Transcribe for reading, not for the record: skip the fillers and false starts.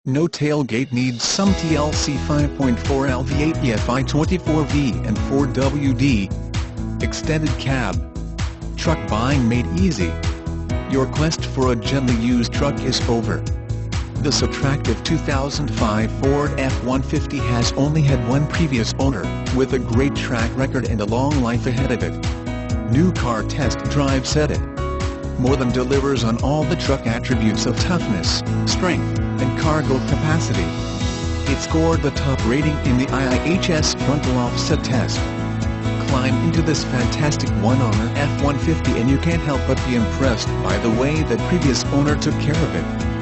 No tailgate needs some TLC 5.4L V8 EFI 24V and 4WD. Extended cab. Truck buying made easy. Your quest for a gently used truck is over. This attractive 2005 Ford F-150 has only had one previous owner, with a great track record and a long life ahead of it. New car test drive said it more than delivers on all the truck attributes of toughness, strength, and cargo capacity. It scored the top rating in the IIHS frontal offset test. Climb into this fantastic one-owner F-150 and you can't help but be impressed by the way that previous owner took care of it.